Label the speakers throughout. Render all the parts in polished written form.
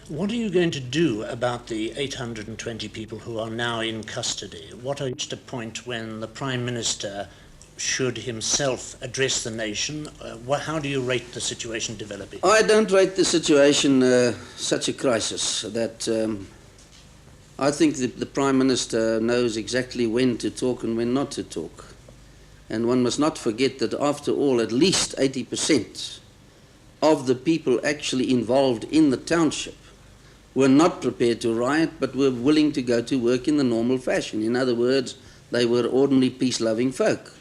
Speaker 1: What are you going to do about the 820 people who are now in custody? What are reached a point when the Prime Minister should himself address the nation? How do you rate the situation developing?
Speaker 2: I don't rate the situation such a crisis. That I think the Prime Minister knows exactly when to talk and when not to talk. And one must not forget that after all, at least 80% of the people actually involved in the township were not prepared to riot, but were willing to go to work in the normal fashion. In other words, they were ordinary peace-loving folk.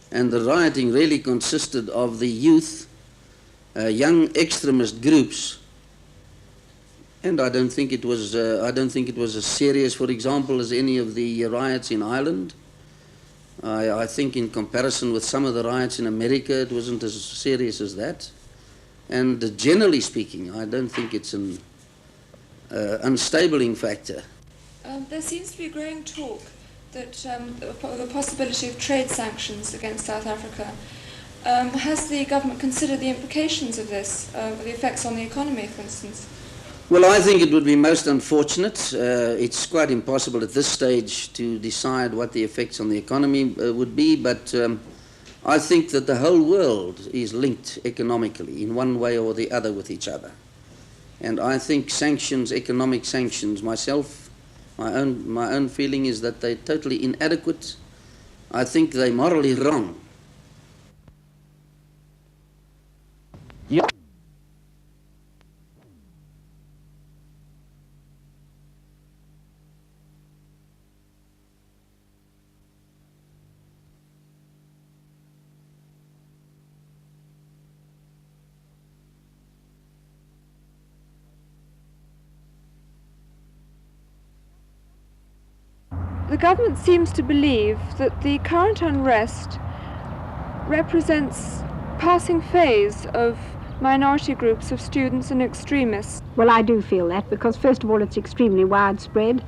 Speaker 2: And the rioting really consisted of the youth, young extremist groups. And I don't think it was as serious, for example, as any of the riots in Ireland. I think in comparison with some of the riots in America, it wasn't as serious as that. And generally speaking, I don't think it's an unstabling factor.
Speaker 3: There seems to be growing talk that the possibility of trade sanctions against South Africa. Has the government considered the implications of this, the effects on the economy, for instance?
Speaker 2: Well, I think it would be most unfortunate. It's quite impossible at this stage to decide what the effects on the economy would be, but I think that the whole world is linked economically in one way or the other with each other. And I think sanctions, economic sanctions, myself, my own feeling is that they're totally inadequate. I think they're morally wrong. Yeah.
Speaker 3: The government seems to believe that the current unrest represents a passing phase of minority groups of students and extremists.
Speaker 4: Well, I do feel that because, first of all, it's extremely widespread.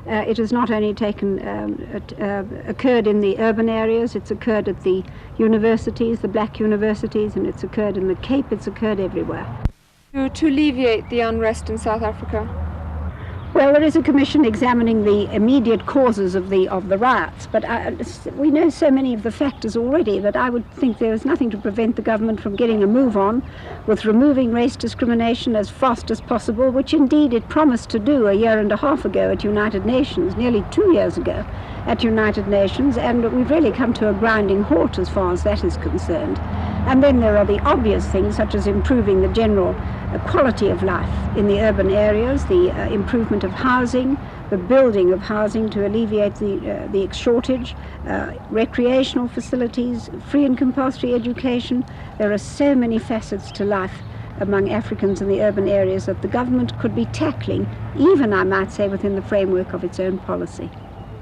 Speaker 4: It has not only occurred in the urban areas, it's occurred at the universities, the black universities, and it's occurred in the Cape, it's occurred everywhere.
Speaker 3: To alleviate the unrest in South Africa?
Speaker 4: Well, there is a commission examining the immediate causes of the riots, but we know so many of the factors already that I would think there is nothing to prevent the government from getting a move on with removing race discrimination as fast as possible, which indeed it promised to do a year and a half ago at United Nations, nearly 2 years ago at United Nations, and we've really come to a grinding halt as far as that is concerned. And then there are the obvious things, such as improving the general quality of life in the urban areas, the improvement of housing, the building of housing to alleviate the shortage, recreational facilities, free and compulsory education. There are so many facets to life among Africans in the urban areas that the government could be tackling, even I might say within the framework of its own policy.